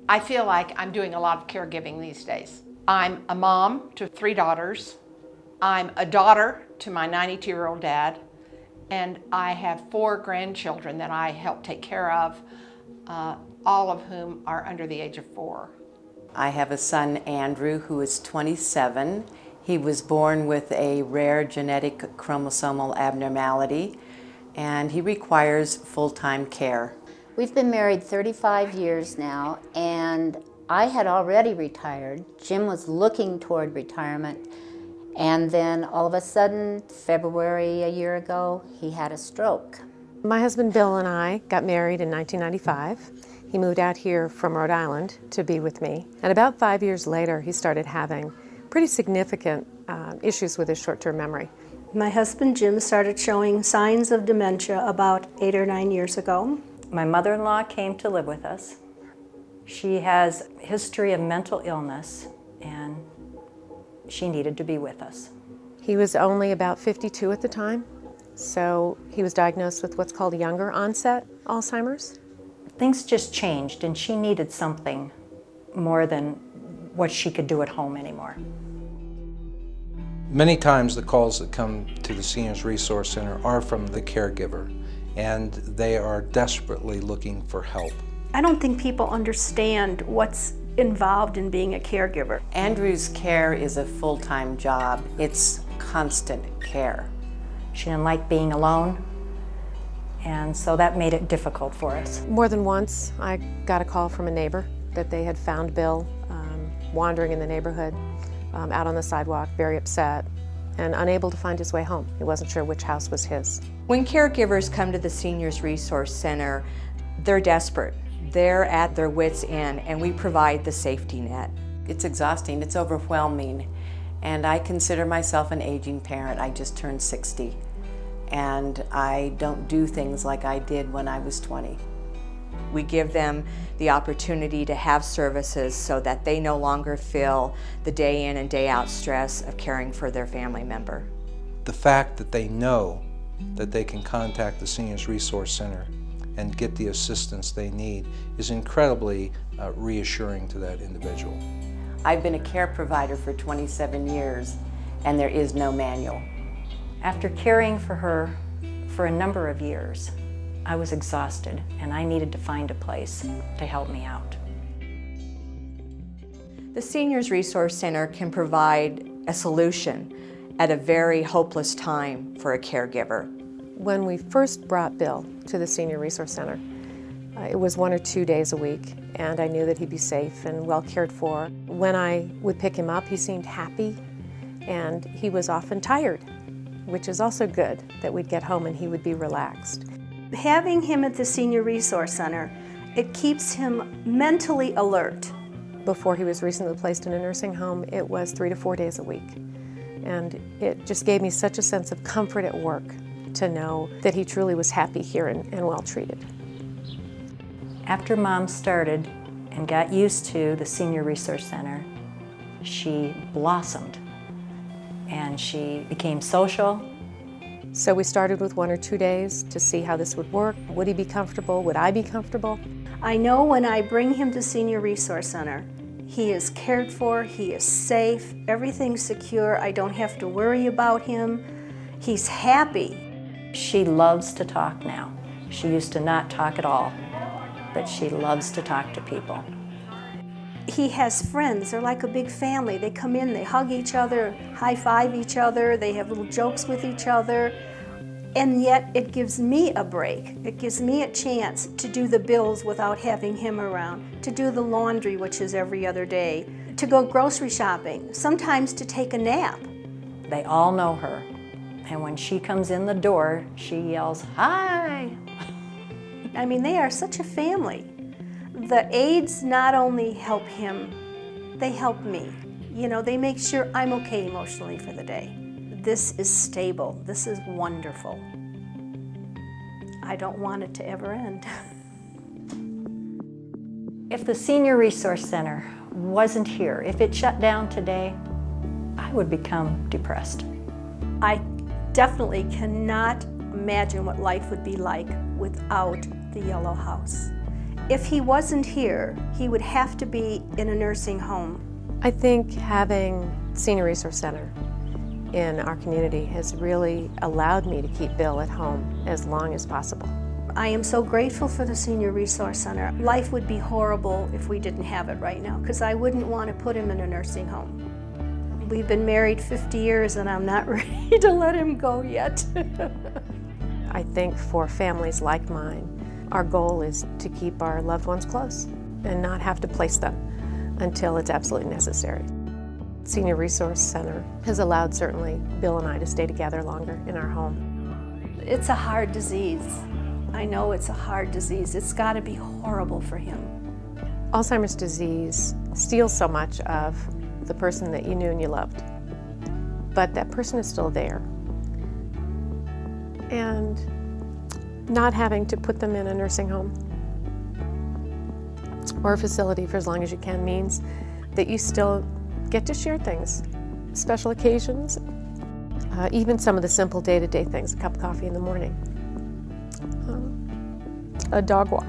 I feel like I'm doing a lot of caregiving these days. I'm a mom to 3 daughters. I'm a daughter to my 92-year-old dad. And I have 4 grandchildren that I help take care of, all of whom are under the age of 4. I have a son, Andrew, who is 27. He was born with a rare genetic chromosomal abnormality, and he requires full-time care. We've been married 35 years now, and I had already retired. Jim was looking toward retirement, and then all of a sudden, February a year ago, he had a stroke. My husband Bill and I got married in 1995. He moved out here from Rhode Island to be with me, and about 5 years later, he started having pretty significant issues with his short-term memory. My husband Jim started showing signs of dementia about 8 or 9 years ago. My mother-in-law came to live with us. She has a history of mental illness, and she needed to be with us. He was only about 52 at the time, so he was diagnosed with what's called younger onset Alzheimer's. Things just changed, and she needed something more than what she could do at home anymore. Many times the calls that come to the Seniors Resource Center are from the caregiver, and they are desperately looking for help. I don't think people understand what's involved in being a caregiver. Andrew's care is a full-time job. It's constant care. She didn't like being alone, and so that made it difficult for us. More than once, I got a call from a neighbor that they had found Bill wandering in the neighborhood, out on the sidewalk, very upset and unable to find his way home. He wasn't sure which house was his. When caregivers come to the Seniors Resource Center, they're desperate. They're at their wits' end, and we provide the safety net. It's exhausting, it's overwhelming, and I consider myself an aging parent. I just turned 60, and I don't do things like I did when I was 20. We give them the opportunity to have services so that they no longer feel the day in and day out stress of caring for their family member. The fact that they know that they can contact the Seniors Resource Center and get the assistance they need is incredibly reassuring to that individual. I've been a care provider for 27 years, and there is no manual. After caring for her for a number of years, I was exhausted, and I needed to find a place to help me out. The Seniors Resource Center can provide a solution at a very hopeless time for a caregiver. When we first brought Bill to the Senior Resource Center, it was 1 or 2 days a week, and I knew that he'd be safe and well cared for. When I would pick him up, he seemed happy, and he was often tired, which is also good, that we'd get home and he would be relaxed. Having him at the Senior Resource Center, it keeps him mentally alert. Before he was recently placed in a nursing home, it was 3 to 4 days a week. And it just gave me such a sense of comfort at work to know that he truly was happy here and well treated. After Mom started and got used to the Senior Resource Center, she blossomed, and she became social. So we started with 1 or 2 days to see how this would work. Would he be comfortable? Would I be comfortable? I know when I bring him to Senior Resource Center, he is cared for, he is safe, everything's secure, I don't have to worry about him. He's happy. She loves to talk now. She used to not talk at all, but she loves to talk to people. He has friends, they're like a big family. They come in, they hug each other, high-five each other, they have little jokes with each other, and yet it gives me a break. It gives me a chance to do the bills without having him around, to do the laundry, which is every other day, to go grocery shopping, sometimes to take a nap. They all know her, and when she comes in the door, she yells, "Hi!" I mean, they are such a family. The aides not only help him, they help me. You know, they make sure I'm okay emotionally for the day. This is stable. This is wonderful. I don't want it to ever end. If the Senior Resource Center wasn't here, if it shut down today, I would become depressed. I definitely cannot imagine what life would be like without the Yellow House. If he wasn't here, he would have to be in a nursing home. I think having Senior Resource Center in our community has really allowed me to keep Bill at home as long as possible. I am so grateful for the Senior Resource Center. Life would be horrible if we didn't have it right now, because I wouldn't want to put him in a nursing home. We've been married 50 years and I'm not ready to let him go yet. I think for families like mine, our goal is to keep our loved ones close and not have to place them until it's absolutely necessary. Senior Resource Center has allowed certainly Bill and I to stay together longer in our home. It's a hard disease. I know it's a hard disease. It's got to be horrible for him. Alzheimer's disease steals so much of the person that you knew and you loved, but that person is still there. And not having to put them in a nursing home or a facility for as long as you can means that you still get to share things, special occasions, even some of the simple day-to-day things, a cup of coffee in the morning, a dog walk.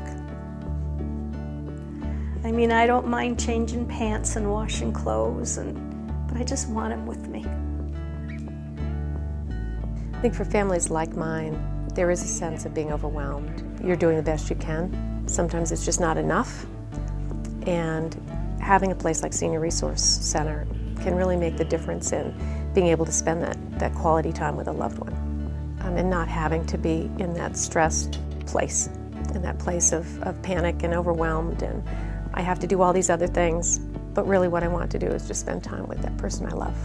I mean, I don't mind changing pants and washing clothes, but I just want him with me. I think for families like mine, there is a sense of being overwhelmed. You're doing the best you can. Sometimes it's just not enough. And having a place like Senior Resource Center can really make the difference in being able to spend that quality time with a loved one, and not having to be in that stressed place, in that place of panic and overwhelmed, and I have to do all these other things, but really what I want to do is just spend time with that person I love.